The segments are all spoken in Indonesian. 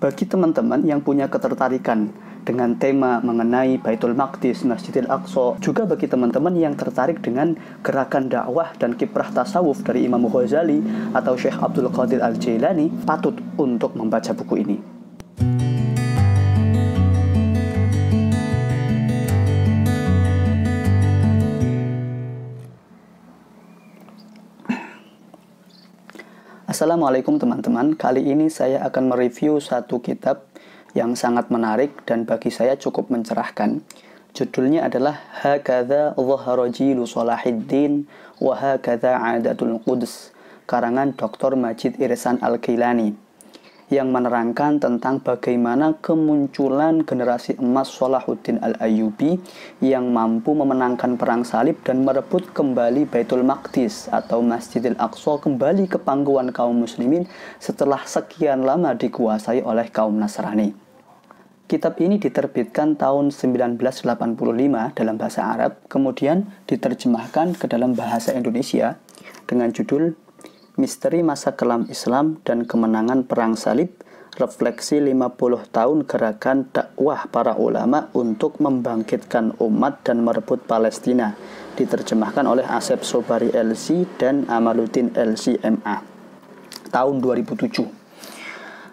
Bagi teman-teman yang punya ketertarikan dengan tema mengenai Baitul Maqdis, Masjidil Aqsa, juga bagi teman-teman yang tertarik dengan gerakan dakwah dan kiprah tasawuf dari Imam Ghazali atau Syekh Abdul Qadir Al-Jailani, patut untuk membaca buku ini. Assalamualaikum teman-teman, kali ini saya akan mereview satu kitab yang sangat menarik dan bagi saya cukup mencerahkan. Judulnya adalah Hakadha Dhahara Jilu Salahuddin wa Hakadha Adatul Quds, karangan Dr. Majid Ihsan Al-Gilani, yang menerangkan tentang bagaimana kemunculan generasi emas Salahuddin Al-Ayyubi yang mampu memenangkan perang salib dan merebut kembali Baitul Maqdis atau Masjidil Aqsa kembali ke pangkuan kaum muslimin setelah sekian lama dikuasai oleh kaum Nasrani. Kitab ini diterbitkan tahun 1985 dalam bahasa Arab, kemudian diterjemahkan ke dalam bahasa Indonesia dengan judul Misteri Masa Kelam Islam dan Kemenangan Perang Salib, Refleksi 50 Tahun Gerakan Dakwah Para Ulama untuk Membangkitkan Umat dan Merebut Palestina, diterjemahkan oleh Asep Sobari LC dan Amaluddin LC MA, tahun 2007.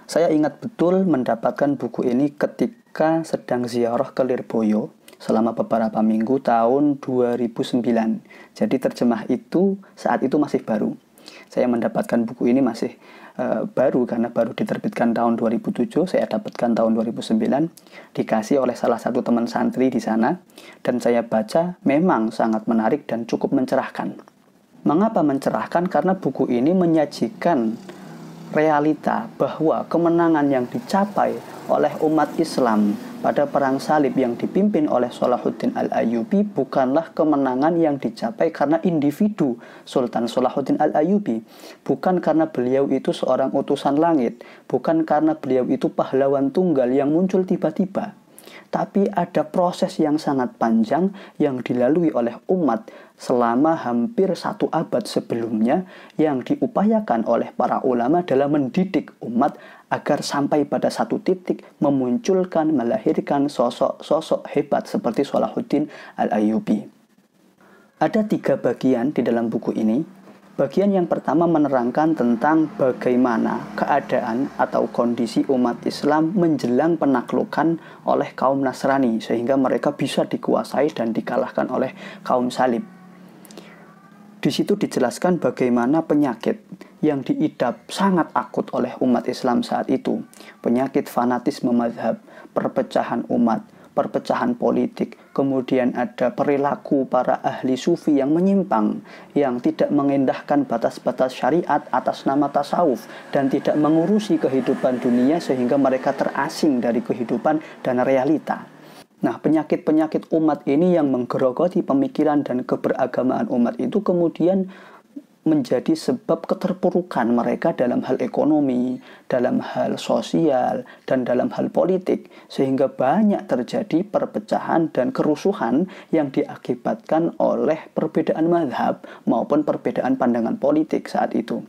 Saya ingat betul mendapatkan buku ini ketika sedang ziarah ke Lirboyo selama beberapa minggu tahun 2009. Jadi terjemah itu saat itu masih baru. Saya mendapatkan buku ini masih baru karena baru diterbitkan tahun 2007, saya dapatkan tahun 2009, dikasih oleh salah satu teman santri di sana, dan saya baca memang sangat menarik dan cukup mencerahkan. Mengapa mencerahkan? Karena buku ini menyajikan realita bahwa kemenangan yang dicapai oleh umat Islam pada perang salib yang dipimpin oleh Salahuddin Al-Ayyubi bukanlah kemenangan yang dicapai karena individu Sultan Salahuddin Al-Ayyubi, bukan karena beliau itu seorang utusan langit, bukan karena beliau itu pahlawan tunggal yang muncul tiba-tiba, tapi ada proses yang sangat panjang yang dilalui oleh umat selama hampir 1 abad sebelumnya yang diupayakan oleh para ulama dalam mendidik umat agar sampai pada satu titik memunculkan, melahirkan sosok-sosok hebat seperti Salahuddin Al-Ayyubi. Ada 3 bagian di dalam buku ini. Bagian yang pertama menerangkan tentang bagaimana keadaan atau kondisi umat Islam menjelang penaklukan oleh kaum Nasrani sehingga mereka bisa dikuasai dan dikalahkan oleh kaum salib. Di situ dijelaskan bagaimana penyakit yang diidap sangat akut oleh umat Islam saat itu, penyakit fanatisme mazhab, perpecahan umat, perpecahan politik, kemudian ada perilaku para ahli sufi yang menyimpang, yang tidak mengindahkan batas-batas syariat atas nama tasawuf dan tidak mengurusi kehidupan dunia sehingga mereka terasing dari kehidupan dan realita. Nah, penyakit-penyakit umat ini yang menggerogoti pemikiran dan keberagamaan umat itu kemudian menjadi sebab keterpurukan mereka dalam hal ekonomi, dalam hal sosial, dan dalam hal politik, sehingga banyak terjadi perpecahan dan kerusuhan yang diakibatkan oleh perbedaan mazhab maupun perbedaan pandangan politik saat itu.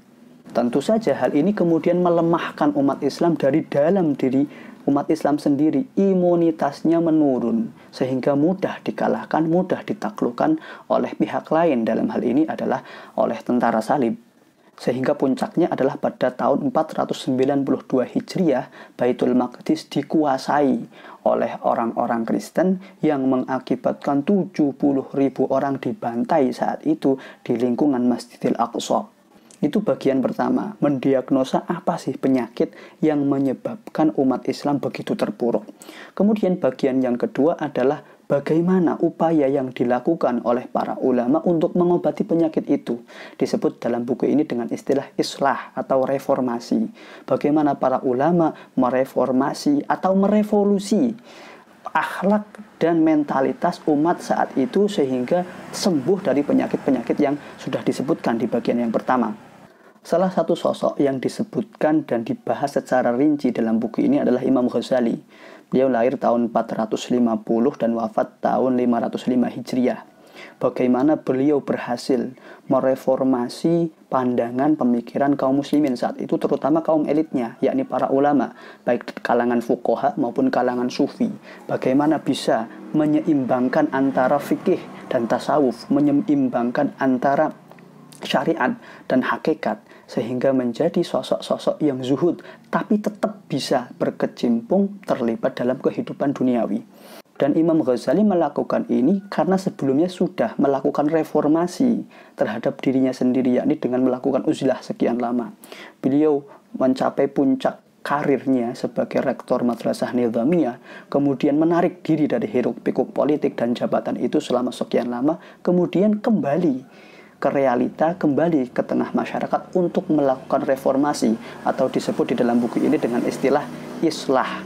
Tentu saja hal ini kemudian melemahkan umat Islam dari dalam diri umat Islam sendiri, imunitasnya menurun sehingga mudah dikalahkan, mudah ditaklukkan oleh pihak lain, dalam hal ini adalah oleh tentara salib. Sehingga puncaknya adalah pada tahun 492 Hijriah, Baitul Maqdis dikuasai oleh orang-orang Kristen yang mengakibatkan 70.000 orang dibantai saat itu di lingkungan Masjidil Aqsa. Itu bagian pertama, mendiagnosa apa sih penyakit yang menyebabkan umat Islam begitu terpuruk. Kemudian bagian yang kedua adalah bagaimana upaya yang dilakukan oleh para ulama untuk mengobati penyakit itu. Disebut dalam buku ini dengan istilah islah atau reformasi. Bagaimana para ulama mereformasi atau merevolusi akhlak dan mentalitas umat saat itu sehingga sembuh dari penyakit-penyakit yang sudah disebutkan di bagian yang pertama. Salah satu sosok yang disebutkan dan dibahas secara rinci dalam buku ini adalah Imam Ghazali. Beliau lahir tahun 450 dan wafat tahun 505 Hijriah. bagaimana beliau berhasil mereformasi pandangan pemikiran kaum muslimin saat itu, terutama kaum elitnya, yakni para ulama, baik kalangan fuqaha maupun kalangan sufi. Bagaimana bisa menyeimbangkan antara fikih dan tasawuf, menyeimbangkan antara syariat dan hakikat, sehingga menjadi sosok-sosok yang zuhud, tapi tetap bisa berkecimpung terlibat dalam kehidupan duniawi. Dan Imam Ghazali melakukan ini karena sebelumnya sudah melakukan reformasi terhadap dirinya sendiri, yakni dengan melakukan uzlah sekian lama. Beliau mencapai puncak karirnya sebagai rektor Madrasah Nizamiyah, kemudian menarik diri dari hiruk-pikuk politik dan jabatan itu selama sekian lama, kemudian kembali ke realita, kembali ke tengah masyarakat untuk melakukan reformasi, atau disebut di dalam buku ini dengan istilah islah.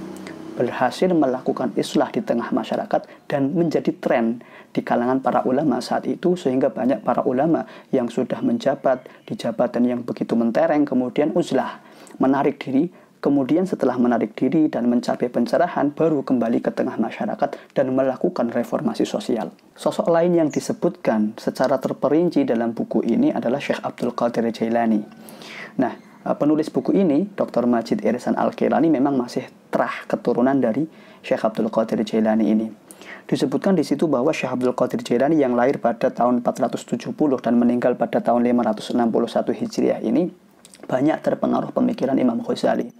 Berhasil melakukan islah di tengah masyarakat dan menjadi tren di kalangan para ulama saat itu, sehingga banyak para ulama yang sudah menjabat di jabatan yang begitu mentereng kemudian uzlah, menarik diri, kemudian setelah menarik diri dan mencapai pencerahan baru kembali ke tengah masyarakat dan melakukan reformasi sosial. Sosok lain yang disebutkan secara terperinci dalam buku ini adalah Syekh Abdul Qadir Jailani. Nah, penulis buku ini, Dr. Majid Ihsan Al-Kilani, memang masih terah keturunan dari Syekh Abdul Qadir Jailani ini. Disebutkan di situ bahwa Syekh Abdul Qadir Jailani yang lahir pada tahun 470 dan meninggal pada tahun 561 Hijriah ini banyak terpengaruh pemikiran Imam Ghazali,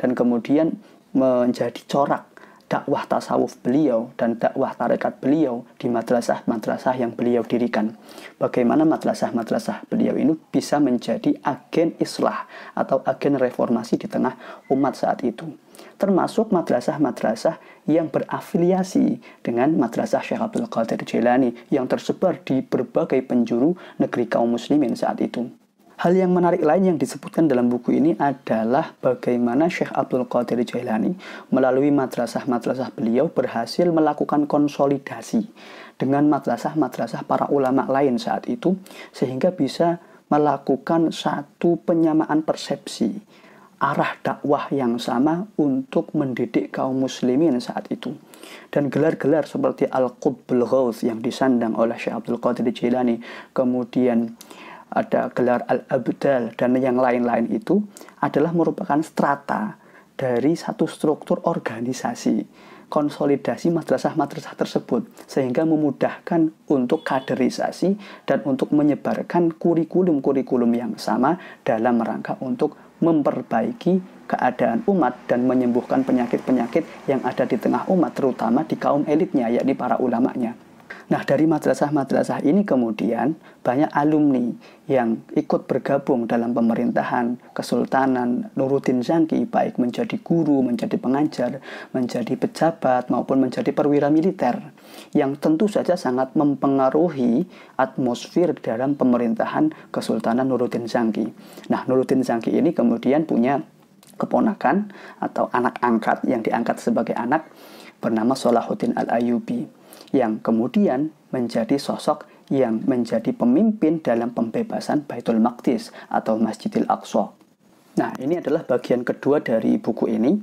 dan kemudian menjadi corak dakwah tasawuf beliau dan dakwah tarekat beliau di madrasah-madrasah yang beliau dirikan. Bagaimana madrasah-madrasah beliau ini bisa menjadi agen islah atau agen reformasi di tengah umat saat itu. Termasuk madrasah-madrasah yang berafiliasi dengan madrasah Syekh Abdul Qadir Jailani yang tersebar di berbagai penjuru negeri kaum muslimin saat itu. Hal yang menarik lain yang disebutkan dalam buku ini adalah bagaimana Syekh Abdul Qadir Jailani melalui madrasah-madrasah beliau berhasil melakukan konsolidasi dengan madrasah-madrasah para ulama lain saat itu, sehingga bisa melakukan satu penyamaan persepsi arah dakwah yang sama untuk mendidik kaum muslimin saat itu. Dan gelar-gelar seperti Al-Qutbul Ghawth yang disandang oleh Syekh Abdul Qadir Jailani, kemudian ada gelar Al-Abdal dan yang lain-lain, itu adalah merupakan strata dari satu struktur organisasi konsolidasi madrasah-madrasah tersebut, sehingga memudahkan untuk kaderisasi dan untuk menyebarkan kurikulum-kurikulum yang sama dalam rangka untuk memperbaiki keadaan umat dan menyembuhkan penyakit-penyakit yang ada di tengah umat, terutama di kaum elitnya, yakni para ulamanya. Nah, dari madrasah-madrasah ini kemudian banyak alumni yang ikut bergabung dalam pemerintahan Kesultanan Nuruddin Zangki, baik menjadi guru, menjadi pengajar, menjadi pejabat, maupun menjadi perwira militer, yang tentu saja sangat mempengaruhi atmosfer dalam pemerintahan Kesultanan Nuruddin Zangki. Nah, Nuruddin Zangki ini kemudian punya keponakan atau anak angkat yang diangkat sebagai anak bernama Salahuddin Al-Ayyubi, yang kemudian menjadi sosok yang menjadi pemimpin dalam pembebasan Baitul Maqdis atau Masjidil Aqsa. Nah, ini adalah bagian kedua dari buku ini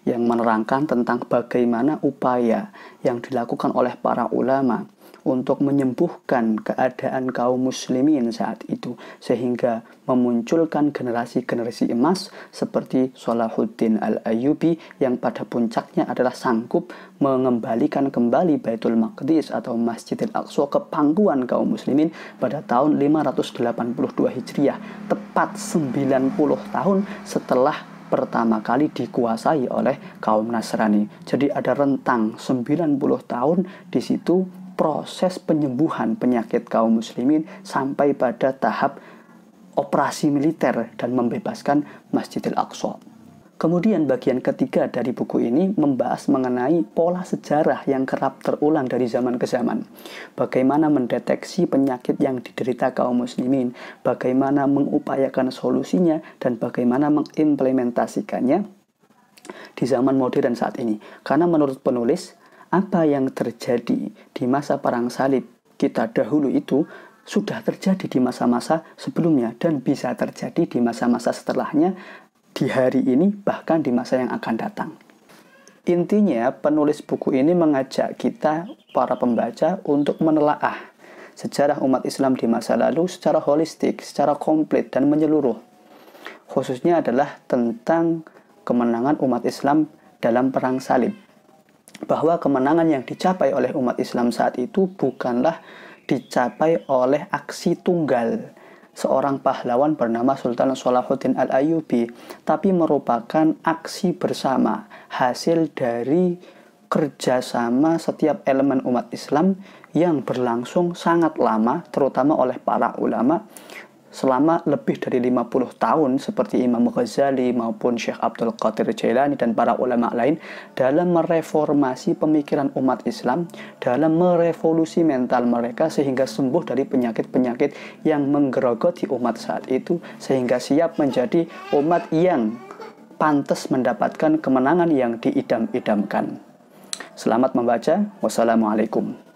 yang menerangkan tentang bagaimana upaya yang dilakukan oleh para ulama untuk menyembuhkan keadaan kaum muslimin saat itu, sehingga memunculkan generasi-generasi emas seperti Salahuddin Al-Ayyubi yang pada puncaknya adalah sanggup mengembalikan kembali Baitul Maqdis atau Masjidil Aqsa ke pangkuan kaum muslimin pada tahun 582 Hijriah, tepat 90 tahun setelah pertama kali dikuasai oleh kaum Nasrani. Jadi ada rentang 90 tahun di situ proses penyembuhan penyakit kaum muslimin sampai pada tahap operasi militer dan membebaskan Masjidil Aqsa. Kemudian bagian ketiga dari buku ini membahas mengenai pola sejarah yang kerap terulang dari zaman ke zaman. Bagaimana mendeteksi penyakit yang diderita kaum muslimin, bagaimana mengupayakan solusinya, dan bagaimana mengimplementasikannya di zaman modern saat ini. Karena menurut penulis, apa yang terjadi di masa perang salib kita dahulu itu sudah terjadi di masa-masa sebelumnya dan bisa terjadi di masa-masa setelahnya, di hari ini, bahkan di masa yang akan datang. Intinya, penulis buku ini mengajak kita, para pembaca, untuk menelaah sejarah umat Islam di masa lalu secara holistik, secara komplit dan menyeluruh. Khususnya adalah tentang kemenangan umat Islam dalam perang salib. Bahwa kemenangan yang dicapai oleh umat Islam saat itu bukanlah dicapai oleh aksi tunggal seorang pahlawan bernama Sultan Salahuddin Al-Ayyubi, tapi merupakan aksi bersama, hasil dari kerjasama setiap elemen umat Islam yang berlangsung sangat lama, terutama oleh para ulama selama lebih dari 50 tahun seperti Imam Ghazali maupun Syekh Abdul Qadir Jailani dan para ulama lain dalam mereformasi pemikiran umat Islam, dalam merevolusi mental mereka sehingga sembuh dari penyakit-penyakit yang menggerogoti umat saat itu, sehingga siap menjadi umat yang pantas mendapatkan kemenangan yang diidam-idamkan. Selamat membaca. Wassalamualaikum.